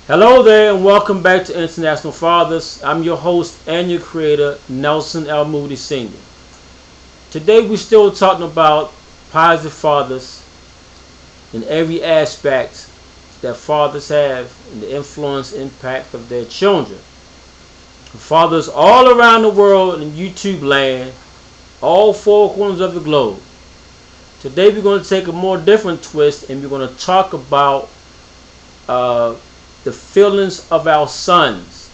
Hello there and welcome back to International Fathers. I'm your host and your creator, Nelson L. Moody Sr. Today we're still talking about positive fathers in every aspect that fathers have and the influence impact of their children. Fathers all around the world in YouTube land, all four corners of the globe. Today we're going to take a more different twist and we're going to talk about uh, the feelings of our sons,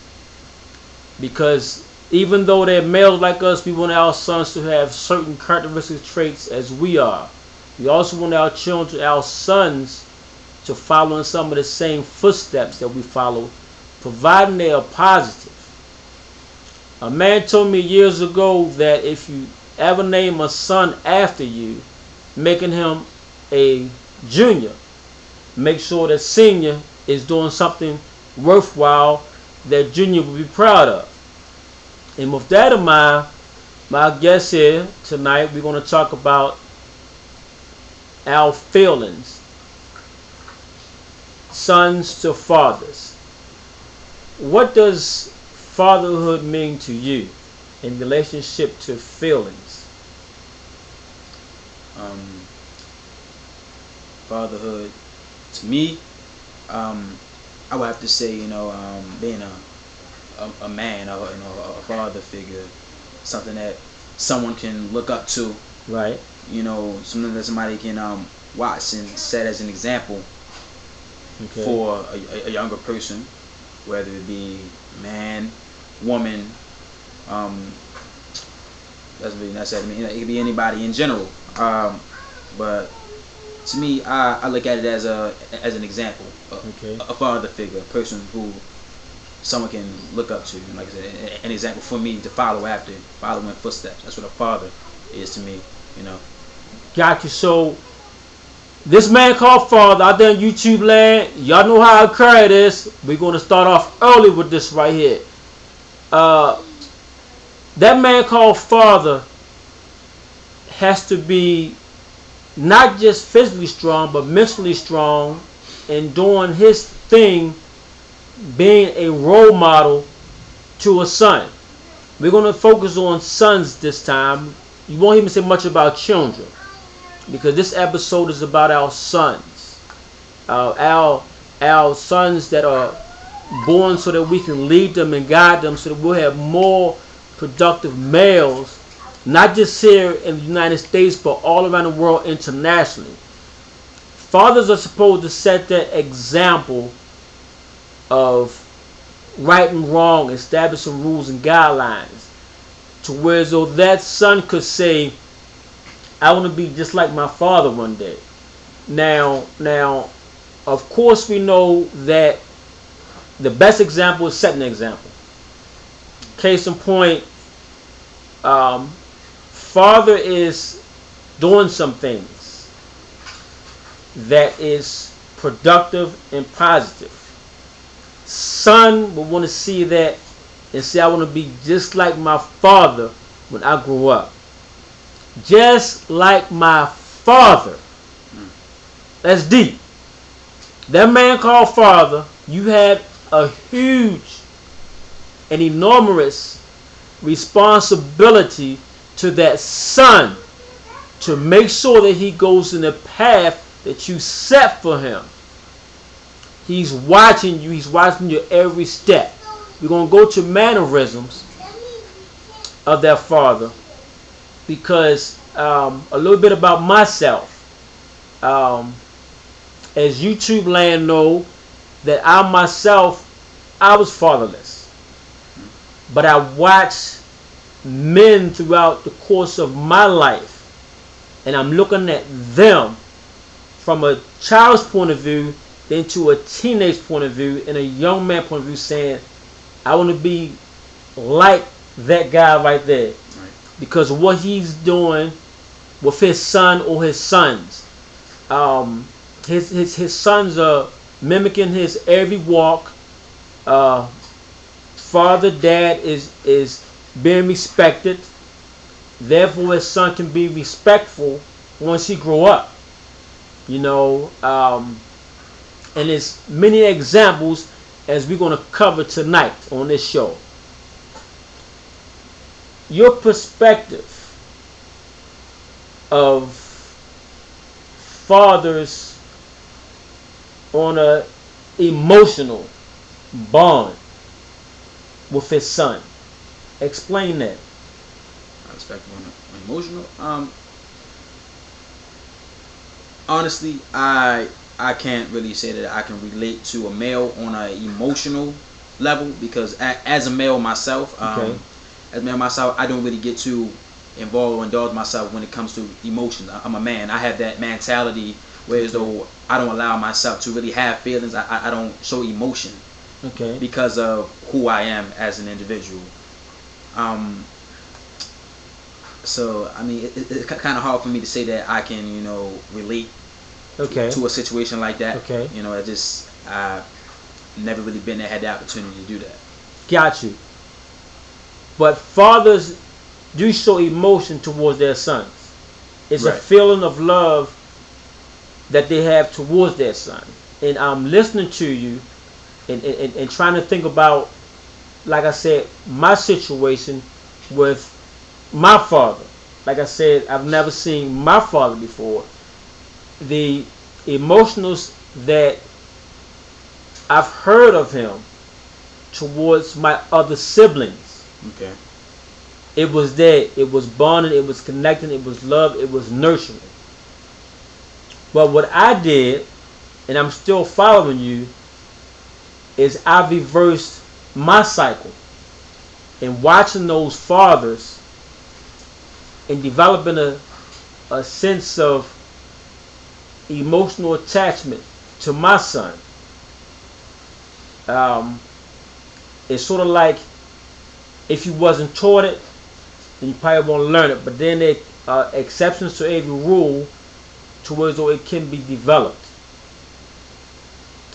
because even though they're males like us, we want our sons to have certain characteristic traits as we are. We also want our children, our sons, to follow in some of the same footsteps that we follow, providing they are positive. A man told me years ago that if you ever name a son after you, making him a junior, make sure that senior is doing something worthwhile that junior will be proud of. And with that in mind, my guest here tonight, we're going to talk about our feelings, sons to fathers. What does fatherhood mean to you in relationship to feelings? um, Fatherhood to me, I would have to say, being a man or a father figure, something that someone can look up to. Right. Something that somebody can watch and set as an example Okay. for a younger person, whether it be man, woman. Um, that's really necessary. I mean, it could be anybody in general. But to me, I look at it as an example, Okay. a father figure, a person who someone can look up to, and like I said, an example for me to follow after, following footsteps. That's what a father is to me. You know. Got you. So this man called Father out there in YouTube land, y'all know how I carry this. We're going to start off early with this right here. Uh, that man called Father has to be not just physically strong, but mentally strong and doing his thing, being a role model to a son. We're going to focus on sons this time. You won't even say much about children because this episode is about our sons. Our sons that are born so that we can lead them and guide them so that we'll have more productive males, not just here in the United States but all around the world internationally. Fathers are supposed to set that example of right and wrong, establish some rules and guidelines to where though that son could say, I want to be just like my father one day. Now, of course we know that the best example is setting an example. Case in point, father is doing some things that is productive and positive. Son will want to see that and say, I want to be just like my father when I grow up. Just like my father. That's deep. That man called Father, you had a huge and enormous responsibility to that son to make sure that he goes in the path that you set for him. He's watching you. He's watching your every step. We're going to go to mannerisms of that father because a little bit about myself. Um, as YouTube land know that I myself, I was fatherless. But I watched men throughout the course of my life. And I'm looking at them from a child's point of view, then to a teenage point of view, and a young man point of view saying, I want to be like that guy right there. Right. Because of what he's doing with his son or his sons. Um, his sons are mimicking his every walk. Uh, Father, dad is being respected. Therefore, his son can be respectful once he grow up. You know, and there's many examples, as we're going to cover tonight on this show. Your perspective of fathers on a emotional bond with his son. Explain that. Perspective on emotional. Honestly, I can't really say that I can relate to a male on an emotional level because as a male myself, Okay. as a male myself, I don't really get too involved or indulge myself when it comes to emotions. I'm a man. I have that mentality whereas though I don't allow myself to really have feelings. I don't show emotion Okay. because of who I am as an individual. Um, so I mean, it's kind of hard for me to say that I can, relate Okay. to a situation like that. Okay. I never really been there, had the opportunity to do that. Got you. But fathers do show emotion towards their sons. It's a Right. feeling of love that they have towards their son. And I'm listening to you and trying to think about, like I said, my situation with my father. Like I said, I've never seen my father before. The emotionals that I've heard of him towards my other siblings, Okay. it was there. It was bonding. It was connecting. It was love. It was nurturing. But what I did, and I'm still following you, is I reversed my cycle and watching those fathers and developing a sense of emotional attachment to my son. Um, it's sort of like if you wasn't taught it, then you probably won't learn it. But then there are exceptions to every rule to where it can be developed.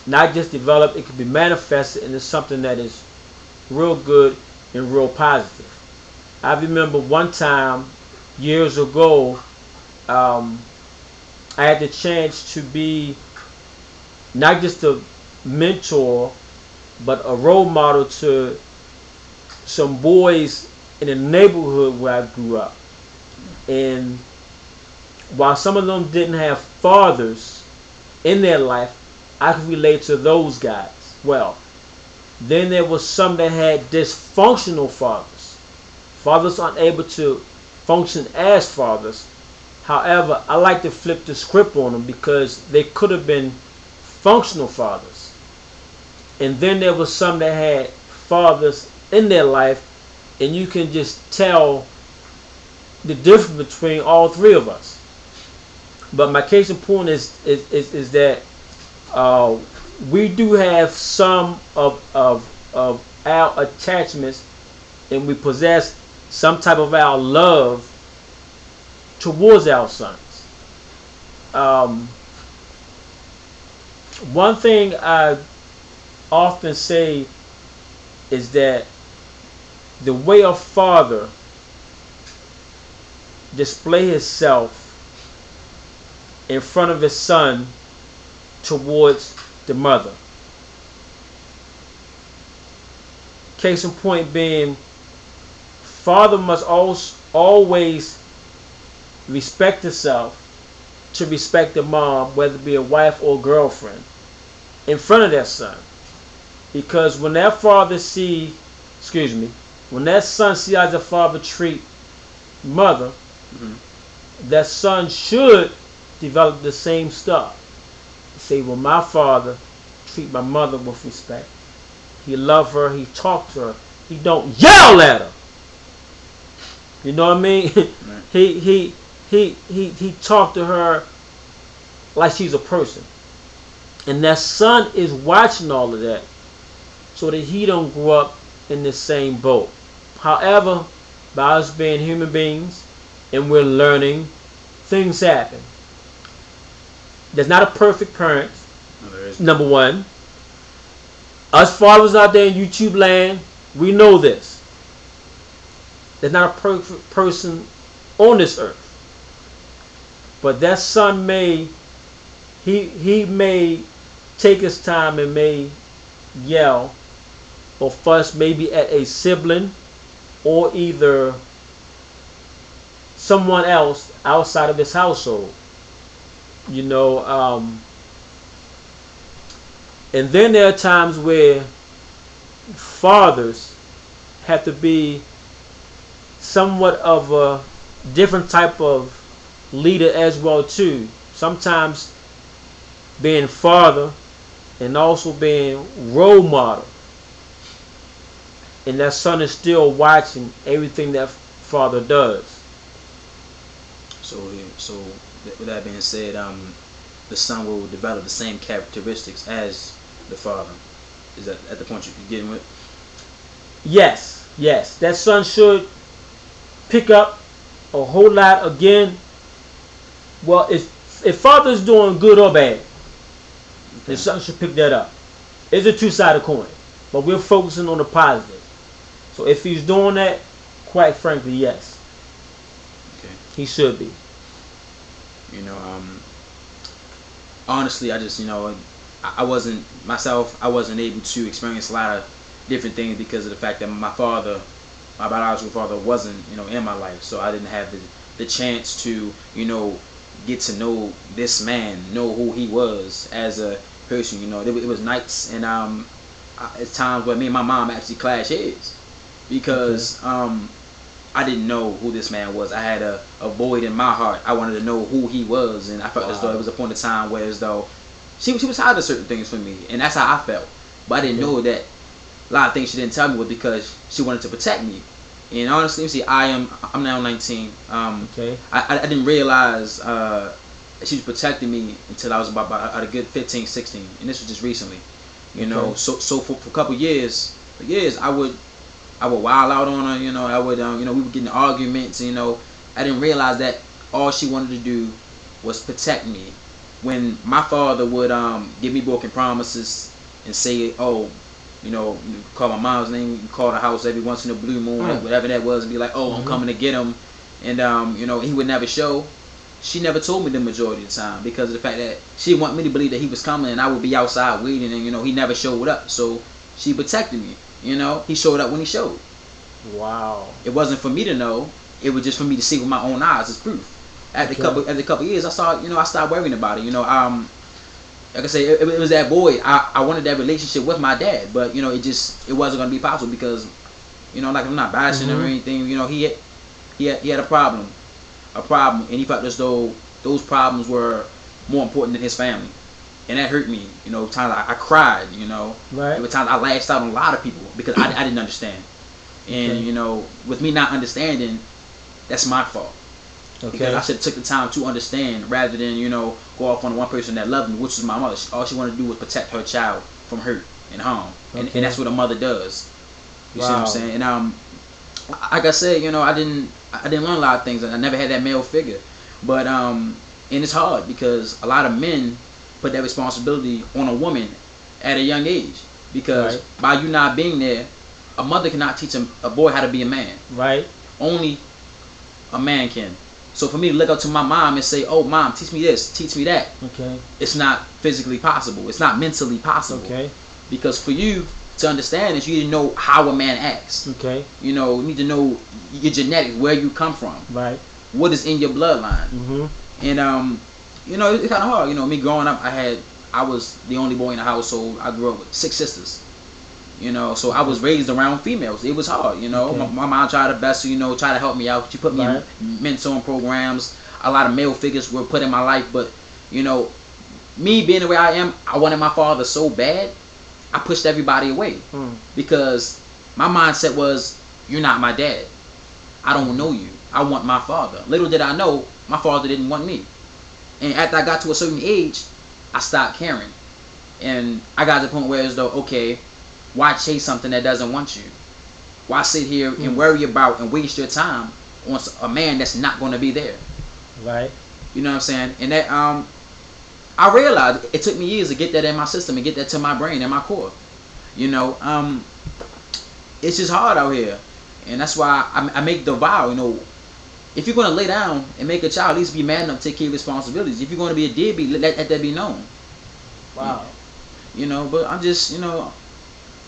Not just developed, it can be manifested into something that is real good and real positive. I remember one time years ago, um, I had the chance to be not just a mentor, but a role model to some boys in the neighborhood where I grew up. And while some of them didn't have fathers in their life, I could relate to those guys. Well, then there was some that had dysfunctional fathers. Fathers aren't able to function as fathers. However, I like to flip the script on them because they could have been functional fathers. And then there was some that had fathers in their life, and you can just tell the difference between all three of us. But my case in point is that uh, we do have some of our attachments, and we possess some type of our love towards our sons. Um, One thing I often say is that the way a father display himself in front of his son towards the mother. Case in point being, father must always respect himself to respect the mom, whether it be a wife or girlfriend, in front of that son. Because when that father when that son see how the father treat mother, that son should develop the same stuff. Say, well, my father treat my mother with respect. He love her. He talk to her. He don't yell at her. You know what I mean? Right. he talked to her like she's a person. And that son is watching all of that so that he don't grow up in the same boat. However, by us being human beings and we're learning, things happen. There's not a perfect parent, No, there isn't. number one. Us fathers out there in YouTube land, we know this. There's not a perfect person on this earth. But that son may, he may take his time and may yell or fuss maybe at a sibling or either someone else outside of his household. You know, and then there are times where fathers have to be somewhat of a different type of leader as well too. Sometimes being father and also being role model, and that son is still watching everything that father does. So with that being said, the son will develop the same characteristics as the father. Is that at the point you're getting with? Yes, yes, that son should pick up a whole lot again. Well, if father's doing good or bad, Okay. his son should pick that up. It's a two-sided coin, but we're focusing on the positive. So if he's doing that, quite frankly, yes, Okay. he should be. You know, honestly, I just, I wasn't myself. I wasn't able to experience a lot of different things because of the fact that my biological father, wasn't, in my life. So I didn't have the chance to, get to know this man, know who he was as a person. It was nights and it's times where me and my mom actually clash heads because I didn't know who this man was. I had a void in my heart. I wanted to know who he was, and I felt as though it was a point of time where as though she was hiding certain things from me, and that's how I felt. But I didn't know that a lot of things she didn't tell me was because she wanted to protect me. And honestly, see, I'm now 19. I didn't realize she was protecting me until I was about a good 15, 16, and this was just recently. So for a couple years, I would wild out on her. I would, we would get in arguments. I didn't realize that all she wanted to do was protect me. When my father would give me broken promises and say, "Oh, you call my mom's name, you call the house every once in a blue moon, whatever that was," and be like, "Oh, I'm coming to get him," and he would never show. She never told me the majority of the time because of the fact that she didn't want me to believe that he was coming, and I would be outside waiting, and he never showed up. So she protected me. He showed up when he showed. Wow. It wasn't for me to know. It was just for me to see with my own eyes as proof. After a couple years, I stopped worrying about it. Like I say, it was that void. I wanted that relationship with my dad, but it wasn't gonna be possible because, like I'm not bashing him or anything. He had a problem, and he felt as though those problems were more important than his family, and that hurt me. Times I cried. Right. There were times I lashed out on a lot of people because I didn't understand, and with me not understanding, that's my fault. Because I should have took the time to understand rather than go off on the one person that loved me, which was my mother. All she wanted to do was protect her child from hurt and harm, and that's what a mother does. You see what I'm saying? And like I said, I didn't learn a lot of things. I never had that male figure, but and it's hard because a lot of men put that responsibility on a woman at a young age because by you not being there, a mother cannot teach a boy how to be a man. Right. Only a man can. So for me to look up to my mom and say, "Oh, mom, teach me this, teach me that," it's not physically possible. It's not mentally possible. Because for you to understand this, you need to know how a man acts. You need to know your genetics, where you come from. Right. What is in your bloodline. And it's kind of hard. Me growing up, I was the only boy in the household. I grew up with 6 sisters. So I was raised around females. It was hard. My mom tried her best to try to help me out. She put me in mentoring programs. A lot of male figures were put in my life, but me being the way I am, I wanted my father so bad, I pushed everybody away because my mindset was, "You're not my dad. I don't know you. I want my father." Little did I know, my father didn't want me. And after I got to a certain age, I stopped caring, and I got to the point where it's though, okay, why chase something that doesn't want you? Why sit here and worry about and waste your time on a man that's not going to be there? Right. You know what I'm saying? And that I realized it took me years to get that in my system and get that to my brain and my core. It's just hard out here, and that's why I make the vow. If you're going to lay down and make a child, at least be man enough to take care of responsibilities. If you're going to be a deadbeat, let that be known. Wow. But I'm just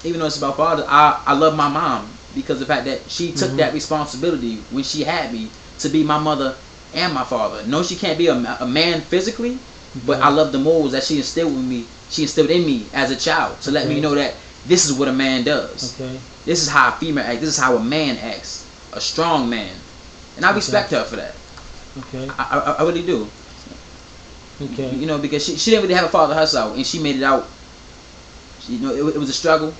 even though it's about father, I love my mom because of the fact that she took that responsibility when she had me to be my mother and my father. No, she can't be a man physically, but I love the morals that she instilled in me. She instilled in me as a child to let me know that this is what a man does. This is how a female acts. This is how a man acts. A strong man, and I respect her for that. I really do. You know, because she didn't really have a father herself, and she made it out. You know, it was a struggle.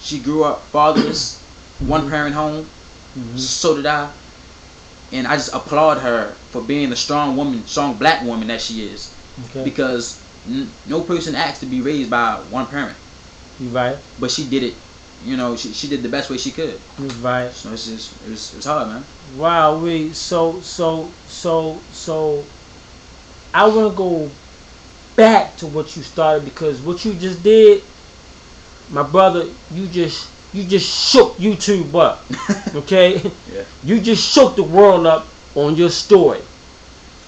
She grew up fatherless, one parent home. So did I, and I just applaud her for being the strong woman, strong black woman that she is. Because no person asked to be raised by one parent. You right. But she did it. You know, she did the best way she could. You right. So it's just it was hard, man. Wow, I want to go back to what you started, because what you just did, my brother, you just shook YouTube up. Okay? Yeah. You just shook the world up on your story,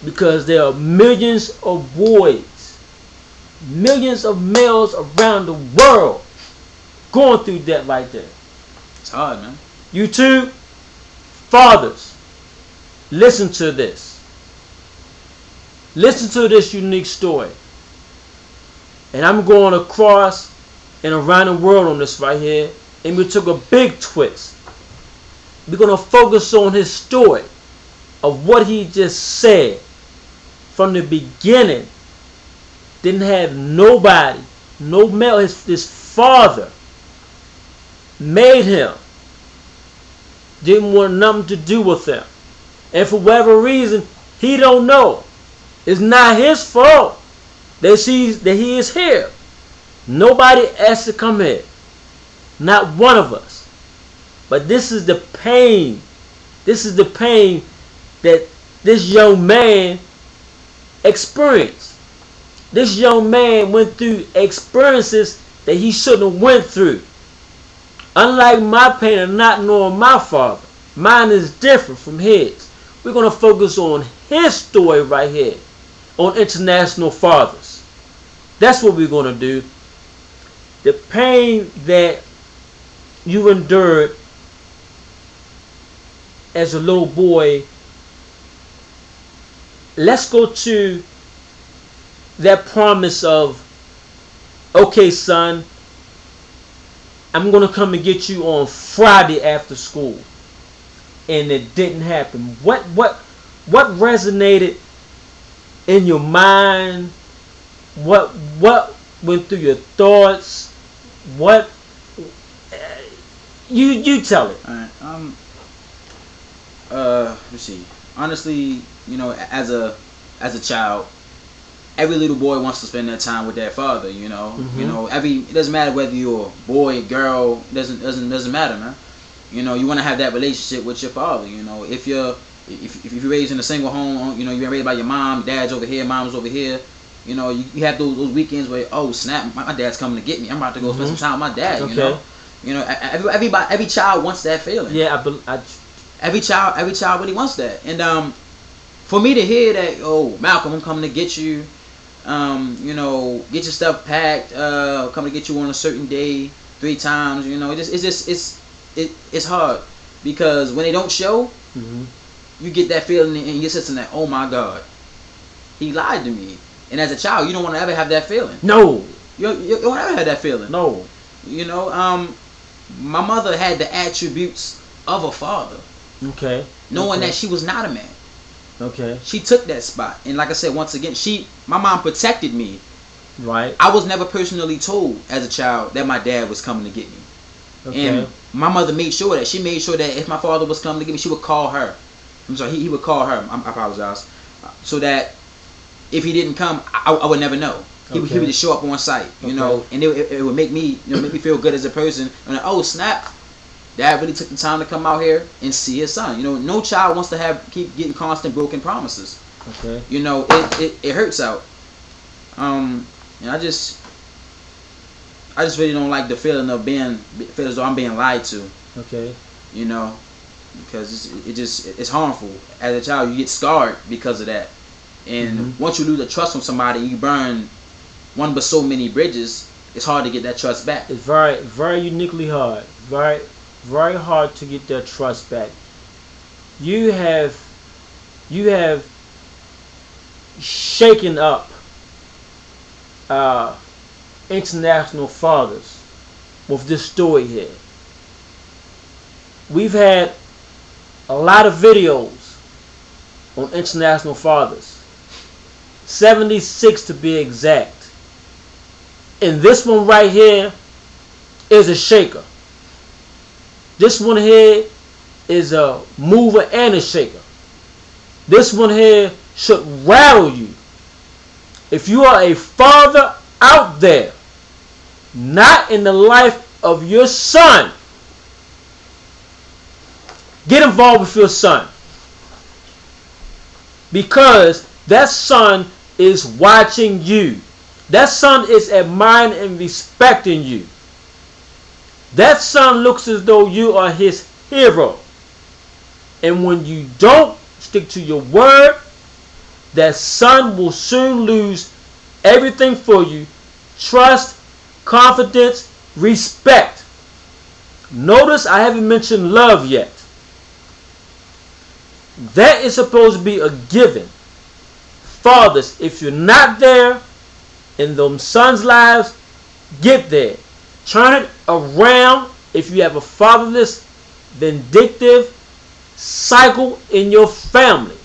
because there are millions of boys, millions of males around the world going through that right there. It's hard, man. YouTube fathers, listen to this. Listen to this unique story. And I'm going across and around the world on this right here. And we took a big twist. We're going to focus on his story of what he just said. From the beginning, didn't have nobody, no male. His father made him. Didn't want nothing to do with him. And for whatever reason, he don't know. It's not his fault that he is here. Nobody asked to come here. Not one of us. But this is the pain. This is the pain that this young man experienced. This young man went through experiences that he shouldn't have went through. Unlike my pain of not knowing my father, mine is different from his. We're going to focus on his story right here on International Fathers. That's what we're going to do. The pain that you endured as a little boy. Let's go to that promise of, okay, son, I'm going to come and get you on Friday after school. And it didn't happen. What resonated in your mind? What went through your thoughts? What you tell it. All right. Let's see. Honestly, you know, as a child, every little boy wants to spend their time with their father. You know, it doesn't matter whether you're a boy, girl. It doesn't matter, man. You know, you want to have that relationship with your father. You know, if you're raised in a single home, you know, you've been raised by your mom, dad's over here, mom's over here. You know, you have those weekends where, oh snap, my dad's coming to get me. I'm about to go spend some time with my dad. Okay. You know, every child wants that feeling. Yeah, every child really wants that. And for me to hear that, oh Malcolm, I'm coming to get you. You know, get your stuff packed. Coming to get you on a certain day 3 times. You know, it's hard because when they don't show, you get that feeling in your system that, oh my God, he lied to me. And as a child, you don't want to ever have that feeling. No, you don't ever have that feeling. No, you know, my mother had the attributes of a father. Okay. Knowing that she was not a man. Okay. She took that spot, and like I said, once again, my mom protected me. Right. I was never personally told as a child that my dad was coming to get me. Okay. And my mother made sure that if my father was coming to get me, she would call her. I'm sorry, he would call her. I apologize. So that if he didn't come, I would never know. He would just show up on site, you know, and it would make me, make me feel good as a person. And like, oh snap, Dad really took the time to come out here and see his son. You know, no child wants to keep getting constant broken promises. Okay. You know, it hurts out. And I just really don't like the feeling of feel as though I'm being lied to. Okay. You know, because it's harmful. As a child, you get scarred because of that. And once you lose the trust from somebody, you burn one but so many bridges. it's hard to get that trust back. It's very, very uniquely hard. Very, very hard to get that trust back. You have, you have shaken up uh, international fathers with this story here. We've had a lot of videos on international fathers, 76 to be exact. And this one right here is a shaker. This one here is a mover and a shaker. This one here should rattle you. If you are a father out there, not in the life of your son, get involved with your son. Because that son is watching you. That son is admiring and respecting you. That son looks as though you are his hero. And when you don't stick to your word, that son will soon lose everything for you. Trust, confidence, respect. Notice I haven't mentioned love yet. That is supposed to be a given. Fathers, if you're not there in them sons' lives, get there. Turn it around if you have a fatherless, vindictive cycle in your family.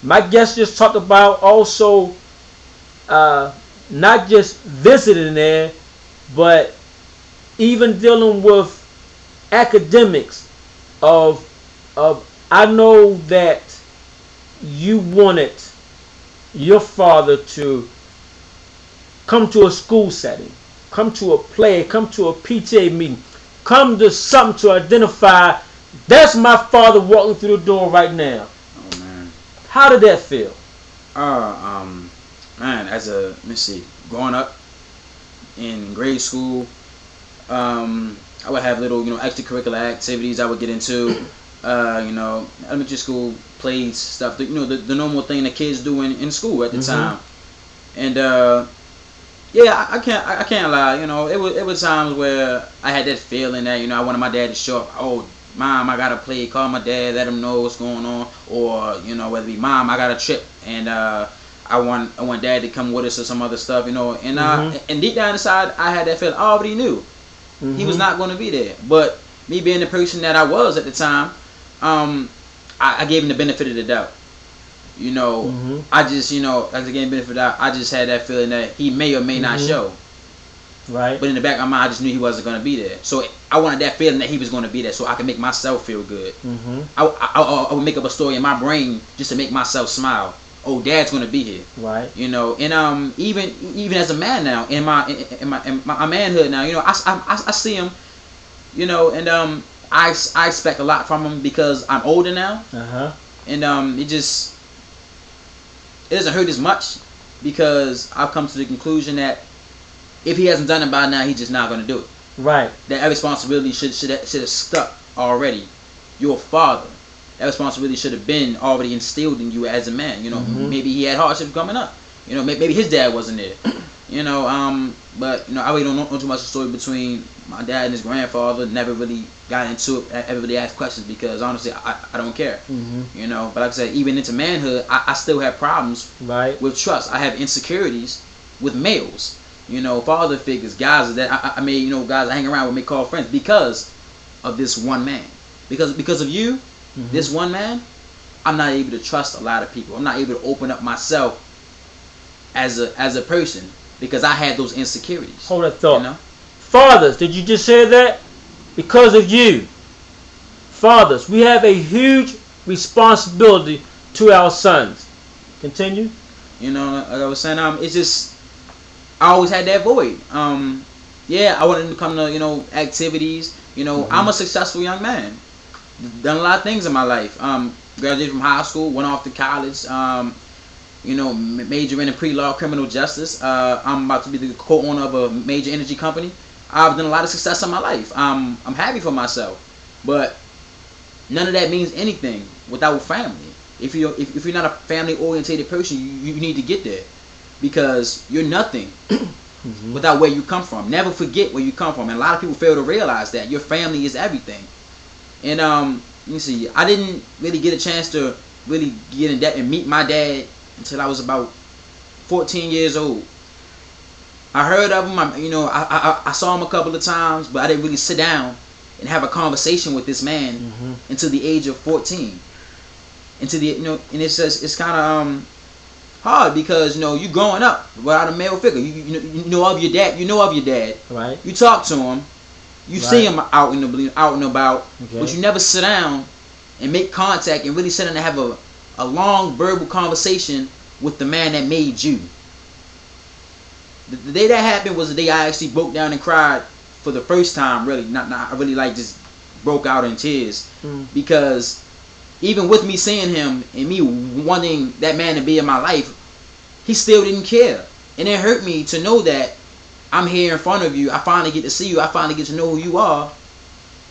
My guest just talked about also not just visiting there, but even dealing with academics of I know that you wanted your father to come to a school setting, come to a play, come to a PTA meeting, come to something to identify, that's my father walking through the door right now. Oh man. How did that feel? Man, growing up in grade school, I would have little, extracurricular activities I would get into. Elementary school plays, stuff, the normal thing that kids do in school at the time. And yeah, I can't lie. It was times where I had that feeling that I wanted my dad to show up. Oh, mom, I gotta play. Call my dad, let him know what's going on. Or whether it be mom, I got a trip, and I want dad to come with us or some other stuff. And deep down inside, I had that feeling. I already knew he was not going to be there. But me being the person that I was at the time, I gave him the benefit of the doubt. I just, as I gave him the benefit of the doubt, I just had that feeling that he may or may not show. Right. But in the back of my mind, I just knew he wasn't going to be there. So I wanted that feeling that he was going to be there so I could make myself feel good. I would make up a story in my brain just to make myself smile. Oh, dad's going to be here. Right. And even as a man now, in my manhood now, I see him, and I expect a lot from him because I'm older now. And it doesn't hurt as much because I've come to the conclusion that if he hasn't done it by now, he's just not going to do it. Right. That responsibility should have stuck already. You're a father. That responsibility should have been already instilled in you as a man. Maybe he had hardships coming up. Maybe his dad wasn't there. But I really don't know too much of the story between my dad and his grandfather. Never really got into it. Ever really asked questions because honestly, I don't care. But like I said, even into manhood, I still have problems with trust. I have insecurities with males. Father figures, guys that I may, guys I hang around with, may call friends because of this one man. Because of you, this one man, I'm not able to trust a lot of people. I'm not able to open up myself as a person because I had those insecurities. Hold that thought. Fathers, did you just say that? Because of you. Fathers, we have a huge responsibility to our sons. Continue. Like I was saying, it's just I always had that void. Yeah, I wanted to come to activities. I'm a successful young man. Done a lot of things in my life. Graduated from high school, went off to college. Majoring in pre-law criminal justice. I'm about to be the co-owner of a major energy company. I've done a lot of success in my life. I'm happy for myself, but none of that means anything without family. If you're not a family orientated person, you need to get there because you're nothing without where you come from. Never forget where you come from. And a lot of people fail to realize that your family is everything. And let me see. I didn't really get a chance to really get in depth and meet my dad until I was about 14 years old. I heard of him. I saw him a couple of times, but I didn't really sit down and have a conversation with this man until the age of 14. Until the and it's kind of hard because you growing up without a male figure. You know of your dad. You know of your dad. Right. You talk to him. You see him out and about, Okay. but you never sit down and make contact and really sit down and have a long verbal conversation with the man that made you. The day that happened was the day I actually broke down and cried for the first time. Really, I really just broke out in tears because even with me seeing him and me wanting that man to be in my life, he still didn't care, and it hurt me to know that I'm here in front of you. I finally get to see you. I finally get to know who you are.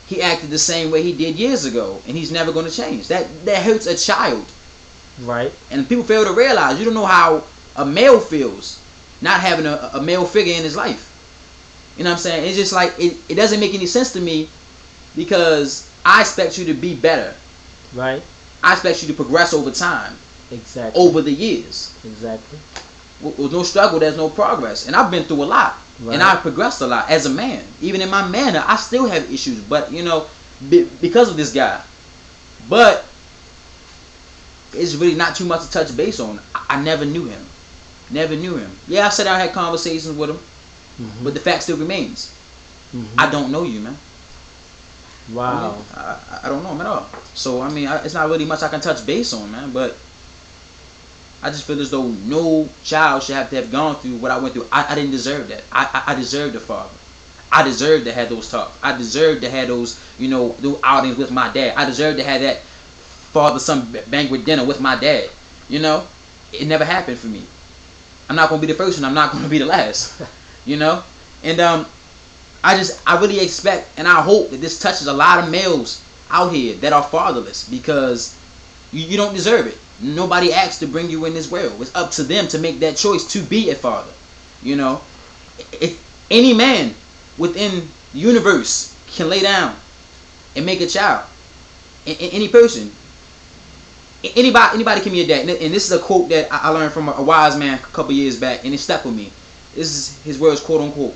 He acted the same way he did years ago, and he's never going to change. That hurts a child. Right. And people fail to realize you don't know how a male feels not having a male figure in his life. You know what I'm saying? It's just like it doesn't make any sense to me because I expect you to be better. Right. I expect you to progress over time. Exactly. Over the years. Exactly. With no struggle, there's no progress. And I've been through a lot. Right. And I've progressed a lot as a man. Even in my manner, I still have issues. But, because of this guy. But it's really not too much to touch base on. I never knew him. Never knew him. Yeah, I sat down and had conversations with him. But the fact still remains. I don't know you, man. Wow. I don't know him at all. So, it's not really much I can touch base on, man. But I just feel as though no child should have to have gone through what I went through. I didn't deserve that. I deserved a father. I deserved to have those talks. I deserved to have those, those outings with my dad. I deserved to have that father-son banquet dinner with my dad. It never happened for me. I'm not going to be the first and I'm not going to be the last. And I really expect and I hope that this touches a lot of males out here that are fatherless because you don't deserve it. Nobody asked to bring you in this world. It's up to them to make that choice to be a father. Any man within the universe can lay down and make a child. Any person. Anybody can be a dad. And this is a quote that I learned from a wise man a couple years back, and it stuck with me. This is his words, quote unquote.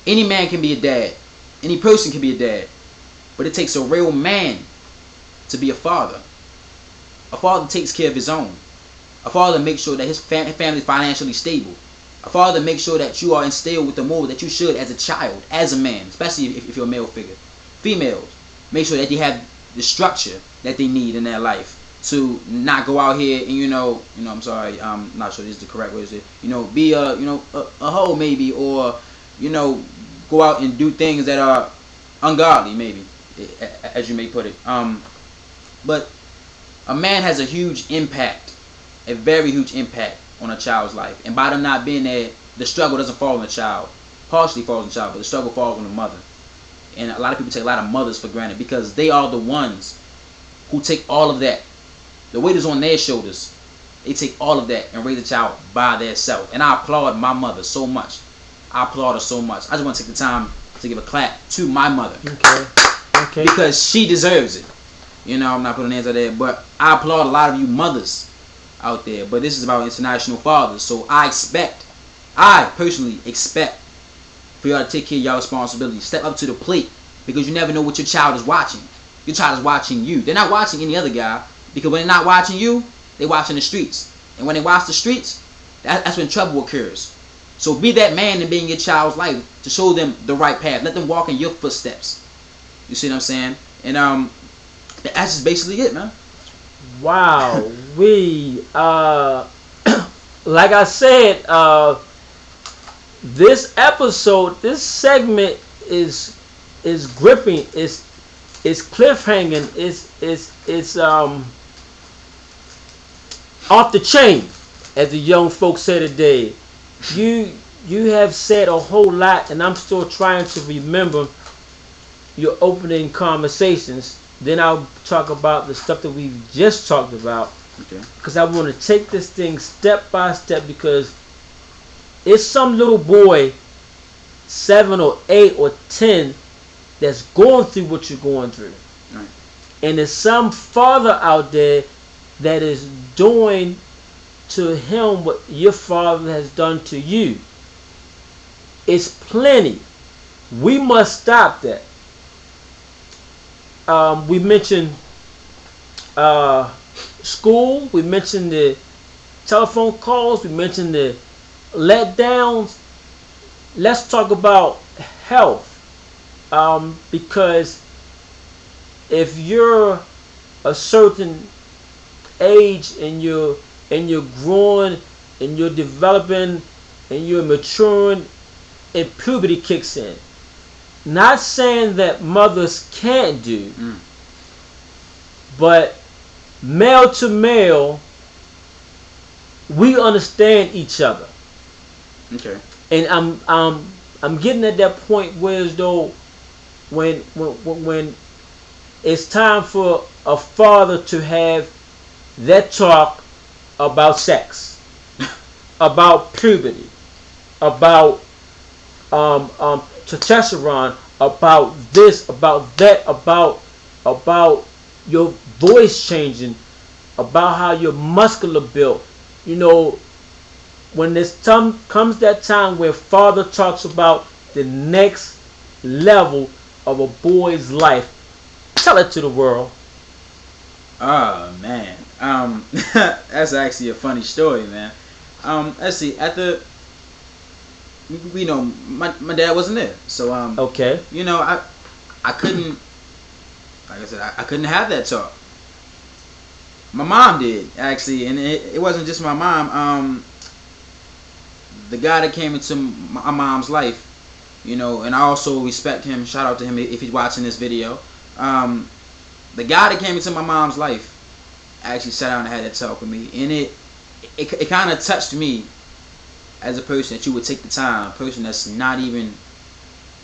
Any man can be a dad. Any person can be a dad. But it takes a real man to be a father. A father takes care of his own. A father makes sure that his family is financially stable. A father makes sure that you are instilled with the moral that you should as a child, as a man, especially if you're a male figure. Females, make sure that they have the structure that they need in their life to not go out here and I'm sorry, I'm not sure this is the correct way to say it, be a hoe maybe, or go out and do things that are ungodly maybe, as you may put it. But a man has a huge impact, a very huge impact on a child's life. And by them not being there, the struggle doesn't fall on the child. Partially falls on the child, but the struggle falls on the mother. And a lot of people take a lot of mothers for granted because they are the ones who take all of that. The weight is on their shoulders. They take all of that and raise a child by themselves. And I applaud my mother so much. I applaud her so much. I just want to take the time to give a clap to my mother. Okay. Because she deserves it. I'm not putting hands out there, but I applaud a lot of you mothers out there. But this is about international fathers. So I personally expect for y'all to take care of y'all responsibilities. Step up to the plate because you never know what your child is watching. Your child is watching you. They're not watching any other guy because when they're not watching you, they're watching the streets. And when they watch the streets, that's when trouble occurs. So be that man and be in your child's life to show them the right path. Let them walk in your footsteps. You see what I'm saying? And that's just basically it, man. Wow. Like I said, this episode, this segment is gripping, it's cliffhanging, it's off the chain, as the young folks say today. You have said a whole lot, and I'm still trying to remember your opening conversations. Then I'll talk about the stuff that we've just talked about. Okay. Because I want to take this thing step by step because it's some little boy, 7 or 8 or 10, that's going through what you're going through. Right. And there's some father out there that is doing to him what your father has done to you. It's plenty. We must stop that. We mentioned school. We mentioned the telephone calls. We mentioned the letdowns. Let's talk about health. Because if you're a certain age and you're growing and you're developing and you're maturing and puberty kicks in. Not saying that mothers can't do, but male to male, we understand each other. Okay. And I'm getting at that point where as though when it's time for a father to have that talk about sex, about puberty, about testosterone, about this, about that, about your voice changing, about how you're muscular built. You know, when this time comes that time where father talks about the next level of a boy's life, tell it to the world. Oh man, that's actually a funny story, man. Let's see. At the, we know my dad wasn't there, so Okay. you know, I couldn't, like I said, I couldn't have that talk. My mom did actually, and it wasn't just my mom. The guy that came into my mom's life, you know, and I also respect him. Shout out to him if he's watching this video. The guy that came into my mom's life actually sat down and had that talk with me, and it kind of touched me as a person that you would take the time, a person that's not even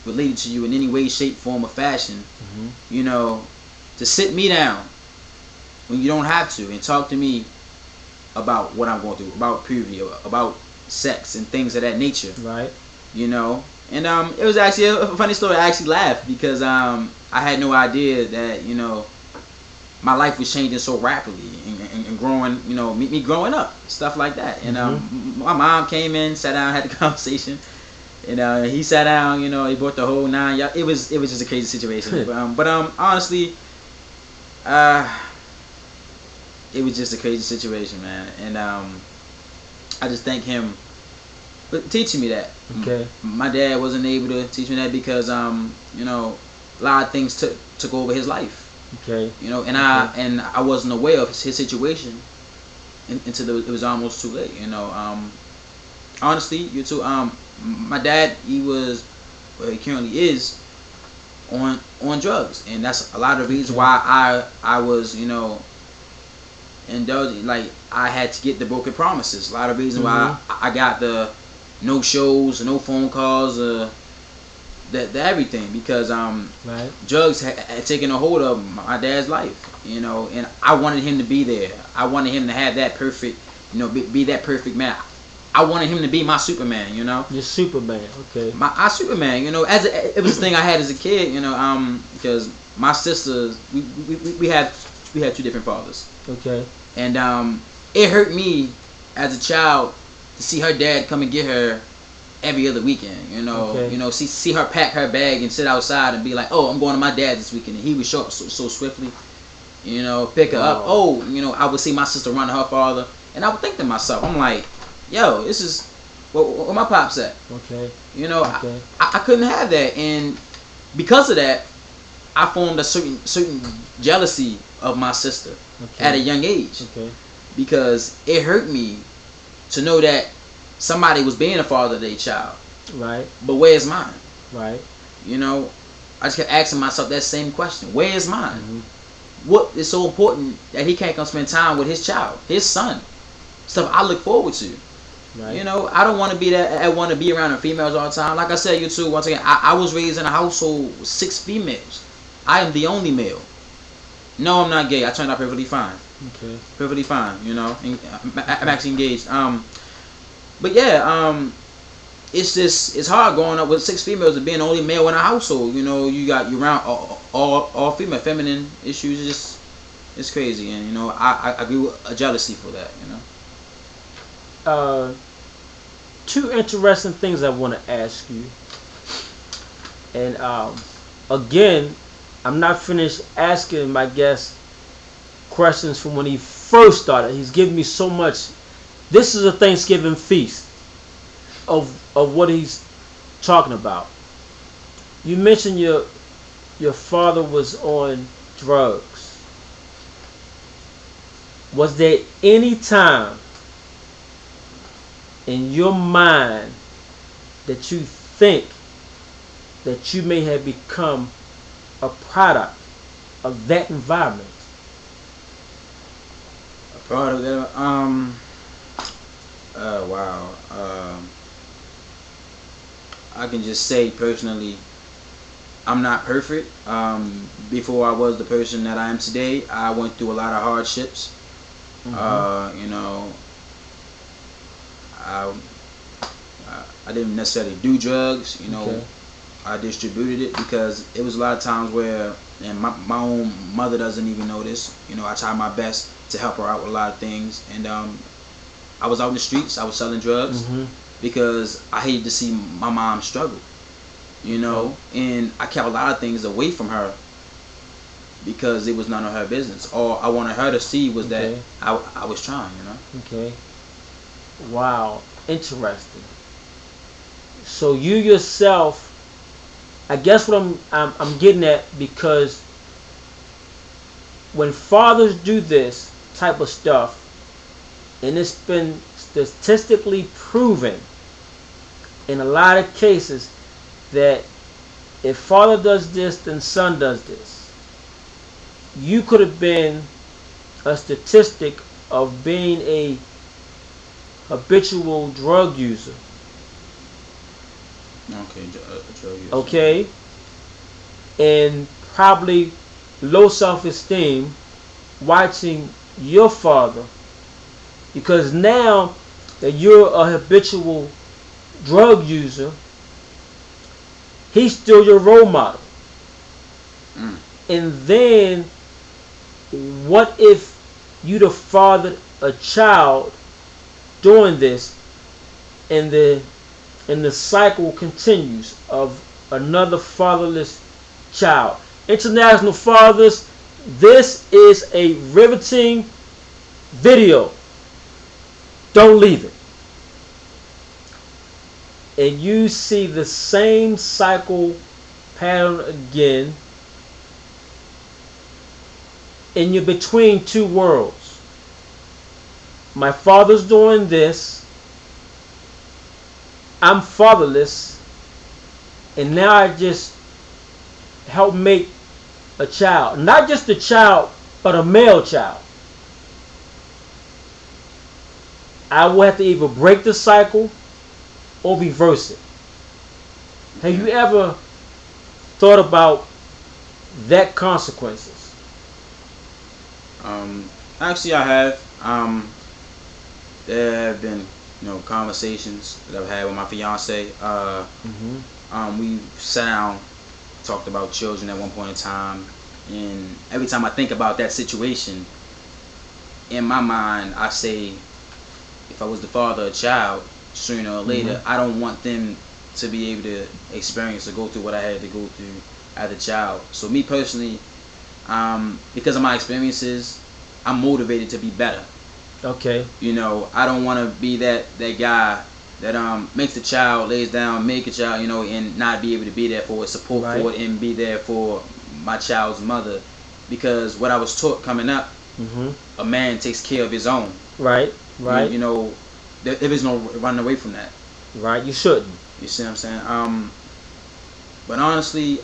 related to you in any way, shape, form, or fashion, you know, to sit me down when you don't have to and talk to me about what I'm going through, about puberty, about sex and things of that nature. Right. You know, and it was actually a funny story. I actually laughed because I had no idea that, you know, my life was changing so rapidly and growing, you know, me growing up, stuff like that. And my mom came in, sat down, had the conversation, and he sat down, you know, he brought the whole nine. It was just a crazy situation. but honestly, it was just a crazy situation, man. And I just thank him for teaching me that. Okay. My dad wasn't able to teach me that because you know, a lot of things took over his life. Okay. You know, and I wasn't aware of his situation until it was almost too late. You know, honestly, you too. My dad, he currently is on drugs, and that's a lot of reasons why I was, you know, indulging. Like, I had to get the broken promises. A lot of reasons why I got the no shows, no phone calls, the everything, because drugs had taken a hold of my dad's life, you know, and I wanted him to be there. I wanted him to have that perfect, you know, be that perfect man. I wanted him to be my Superman, you know. Your Superman, okay. My Superman, you know. It was a thing I had as a kid, you know, because my sisters, we had 2 different fathers. Okay. And it hurt me as a child to see her dad come and get her every other weekend, you know. Okay. You know, see her pack her bag and sit outside and be like, "Oh, I'm going to my dad's this weekend." And he would show up so swiftly, you know, pick her up. Oh, you know, I would see my sister run to her father, and I would think to myself, I'm like, "Yo, this is where my pops at." Okay. You know, okay. I couldn't have that, and because of that, I formed a certain jealousy of my sister at a young age. Okay. Because it hurt me to know that somebody was being a father to their child. Right. But where's mine? Right. You know, I just kept asking myself that same question. Where is mine? What is so important that he can't come spend time with his child, his son? Stuff I look forward to. Right. You know, I don't want to be that. I want to be around the females all the time. Like I said, you too. Once again, I was raised in a household with 6 females. I am the only male. No, I'm not gay. I turned out perfectly fine. Okay. Perfectly fine. You know, I'm actually engaged. But yeah, it's hard growing up with 6 females and being the only male in a household. You know, you around all female, feminine issues. It's crazy, and you know, I grew a jealousy for that. You know. Uh, Two interesting things I want to ask you, and again, I'm not finished asking my guest questions from when he first started. He's given me so much. This is a Thanksgiving feast of what he's talking about. You mentioned your father was on drugs. Was there any time in your mind that you think that you may have become a product of that environment? A product of that. Wow. I can just say personally, I'm not perfect. Before I was the person that I am today, I went through a lot of hardships. You know, I, I didn't necessarily do drugs. You know, Okay. I distributed it because it was a lot of times where, and my own mother doesn't even know this. You know, I tried my best to help her out with a lot of things, and I was out in the streets. I was selling drugs because I hated to see my mom struggle. You know, and I kept a lot of things away from her because it was none of her business. All I wanted her to see was that I was trying. You know. Okay. Wow. Interesting. So you yourself, I guess what I'm getting at, because when fathers do this type of stuff, and it's been statistically proven in a lot of cases that if father does this, then son does this. You could have been a statistic of being a habitual drug user. Okay, drug user. Okay? And probably low self-esteem watching your father, because now that you're a habitual drug user, he's still your role model. And then what if you'd have fathered a child doing this, and the cycle continues of another fatherless child? International fathers, this is a riveting video. Don't leave it. And you see the same cycle pattern again, and you're between two worlds. My father's doing this, I'm fatherless, and now I just help make a child. Not just a child, but a male child. I will have to either break the cycle or reverse it. Have you ever thought about that consequences? Actually, I have. There have been, you know, conversations that I've had with my fiance. We sat down, talked about children at one point in time, and every time I think about that situation, in my mind, I say, if I was the father of a child, sooner or later, I don't want them to be able to experience or go through what I had to go through as a child. So me personally, because of my experiences, I'm motivated to be better. Okay. You know, I don't want to be that guy that makes the child, lays down, make a child, you know, and not be able to be there for it, support for it, and be there for my child's mother. Because what I was taught coming up, a man takes care of his own. Right. You know, there is no running away from that. Right. You shouldn't. You see what I'm saying? But honestly,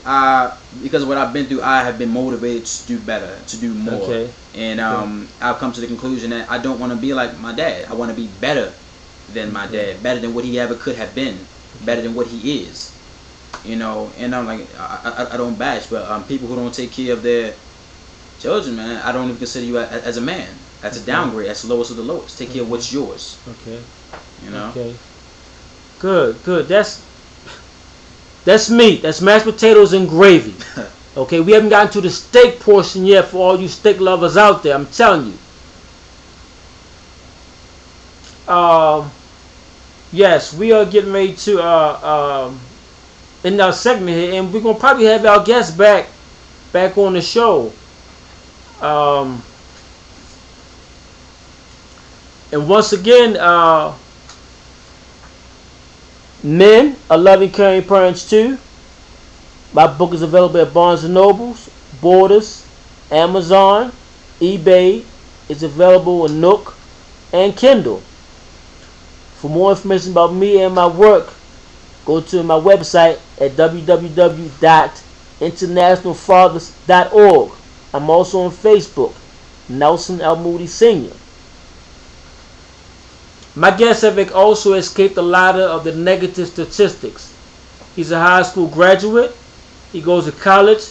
because of what I've been through, I have been motivated to do better, to do more. Okay. And I've come to the conclusion that I don't want to be like my dad. I want to be better than my dad, better than what he ever could have been, better than what he is. You know, and I'm like, I don't bash, but people who don't take care of their children, man, I don't even consider you as a man. That's a downgrade. That's the lowest of the lowest. Take care of what's yours. Okay. You know. Okay. Good, good. That's meat. That's mashed potatoes and gravy. Okay, we haven't gotten to the steak portion yet for all you steak lovers out there. I'm telling you. Yes, we are getting ready to in our segment here, and we're gonna probably have our guests back on the show. Um, and once again, men are loving caring parents too. My book is available at Barnes and Nobles, Borders, Amazon, eBay. It's available in Nook and Kindle. For more information about me and my work, go to my website at www.internationalfathers.org. I'm also on Facebook, Nelson L. Moody Sr. My guest have also escaped a lot of the negative statistics. He's a high school graduate. He goes to college.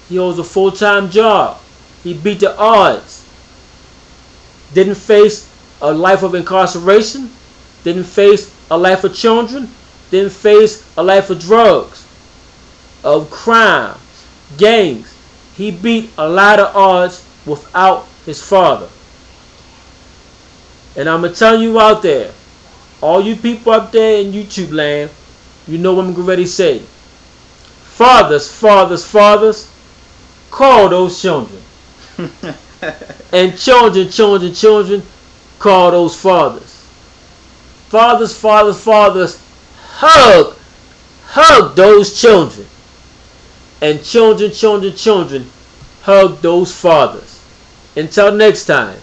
He holds a full-time job. He beat the odds. Didn't face a life of incarceration. Didn't face a life of children. Didn't face a life of drugs, of crime, gangs. He beat a lot of odds without his father. And I'm going to tell you out there, all you people up there in YouTube land, you know what I'm ready to say. Fathers, fathers, fathers, call those children. And children, children, children, call those fathers. Fathers, fathers, fathers, hug those children. And children, children, children, hug those fathers. Until next time.